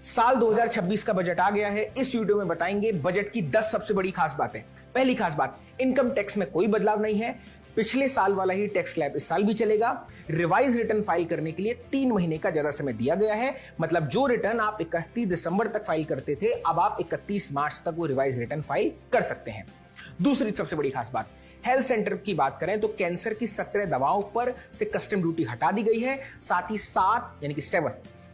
साल 2026 का बजट आ गया है। इस वीडियो में बताएंगे बजट की 10 सबसे बड़ी खास बातें। पहली खास बात, इनकम टैक्स में कोई बदलाव नहीं है। पिछले साल वाला ही टैक्स स्लैब इस साल भी चलेगा। रिवाइज रिटर्न फाइल करने के लिए 3 महीने का ज्यादा समय दिया गया है। मतलब जो रिटर्न आप 31 दिसंबर तक फाइल करते थे, अब आप 31 मार्च तक वो रिवाइज रिटर्न फाइल कर सकते हैं। दूसरी सबसे बड़ी खास बात, हेल्थ सेंटर की बात करें तो कैंसर की 17 दवाओं पर से कस्टम ड्यूटी हटा दी गई है। साथ ही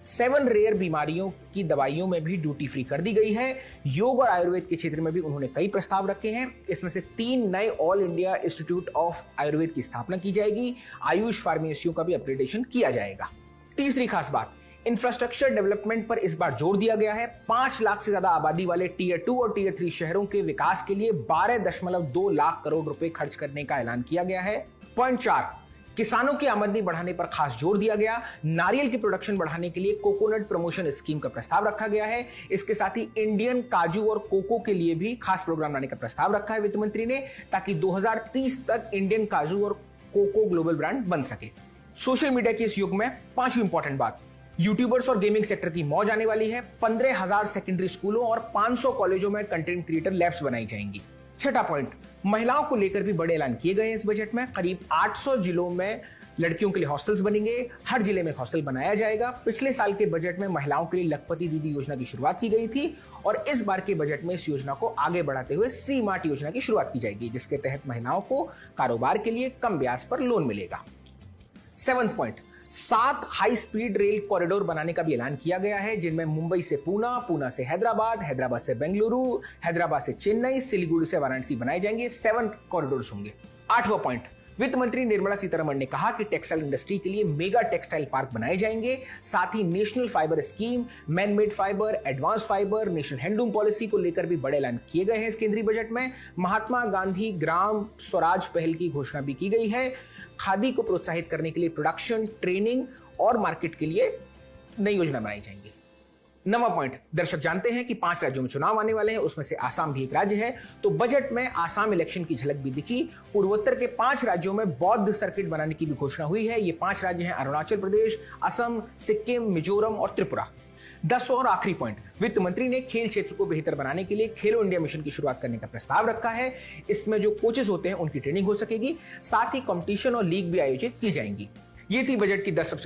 7 रेयर बीमारियों की दवाइयों में भी ड्यूटी फ्री कर दी गई है। योग और आयुर्वेद के क्षेत्र में भी उन्होंने कई प्रस्ताव रखे हैं। इसमें से 3 नए all India institute of Ayurveda की स्थापना की जाएगी। आयुष फार्मेसियों का भी अपग्रेडेशन किया जाएगा। तीसरी खास बात, इंफ्रास्ट्रक्चर डेवलपमेंट पर इस बार जोर दिया गया है। 5 लाख से ज्यादा आबादी वाले टीयर 2 और टीयर 3 शहरों के विकास के लिए 12.2 लाख करोड़ रुपए खर्च करने का ऐलान किया गया है। पॉइंट 4, किसानों की आमदनी बढ़ाने पर खास जोर दिया गया। नारियल की प्रोडक्शन बढ़ाने के लिए कोकोनट प्रमोशन स्कीम का प्रस्ताव रखा गया है। इसके साथ ही इंडियन काजू और कोको के लिए भी खास प्रोग्राम लाने का प्रस्ताव रखा है वित्त मंत्री ने, ताकि 2030 तक इंडियन काजू और कोको ग्लोबल ब्रांड बन सके। सोशल मीडिया के इस युग में 5वीं इंपॉर्टेंट बात, यूट्यूबर्स और गेमिंग सेक्टर की मौज आने वाली है। 15,000 सेकेंडरी स्कूलों और 500 कॉलेजों में कंटेंट क्रिएटर लैब्स बनाई जाएंगी। छठा पॉइंट, महिलाओं को लेकर भी बड़े ऐलान किए गए हैं इस बजट में। करीब 800 जिलों में लड़कियों के लिए हॉस्टल्स बनेंगे। हर जिले में हॉस्टल बनाया जाएगा। पिछले साल के बजट में महिलाओं के लिए लखपति दीदी योजना की शुरुआत की गई थी और इस बार के बजट में इस योजना को आगे बढ़ाते हुए सी मार्ट योजना की शुरुआत की जाएगी, जिसके तहत महिलाओं को कारोबार के लिए कम ब्याज पर लोन मिलेगा। 7th point, 7 high speed rail corridor बनाने का भी ऐलान किया गया है, जिनमें मुंबई से पूना, पूना से हैदराबाद, हैदराबाद से बेंगलुरु, हैदराबाद से चेन्नई, सिलीगुड़ी से वाराणसी बनाए जाएंगे। 7 कॉरिडोर्स होंगे। 8वां पॉइंट, वित्त मंत्री निर्मला सीतारमण ने कहा कि टेक्सटाइल इंडस्ट्री के लिए मेगा टेक्सटाइल पार्क बनाए जाएंगे। साथ ही national fibre scheme, man made fibre, advance fibre, national handloom policy को लेकर भी बड़े ऐलान किए गए हैं इस केंद्रीय बजट में। महात्मा गांधी ग्राम स्वराज पहल की घोषणा भी की गई है। खादी को प्रोत्साहित करने के लिए प्रोडक्शन, ट्रेनिंग और मार्केट के लिए नई योजना बनाई जाएंगी। 9वां पॉइंट, दर्शक जानते हैं कि 5 राज्यों में चुनाव आने वाले हैं, उसमें से आसाम भी एक राज्य है। तो बजट में आसाम इलेक्शन की झलक भी दिखी। पूर्वोत्तर के 5 राज्यों में बौद्ध सर्किट बनाने की भी घोषणा हुई है। ये 5 राज्य हैं अरुणाचल प्रदेश, असम, सिक्किम, मिजोरम और त्रिपुरा। 10वां और आखिरी पॉइंट, वित्त मंत्री ने खेल क्षेत्र को बेहतर बनाने के लिए खेलो इंडिया मिशन की शुरुआत करने का प्रस्ताव रखा है। इसमें जो कोचेस होते हैं उनकी ट्रेनिंग हो सकेगी। साथ ही कंपटीशन और लीग भी आयोजित की जाएंगी। ये थी बजट की 10 सबसे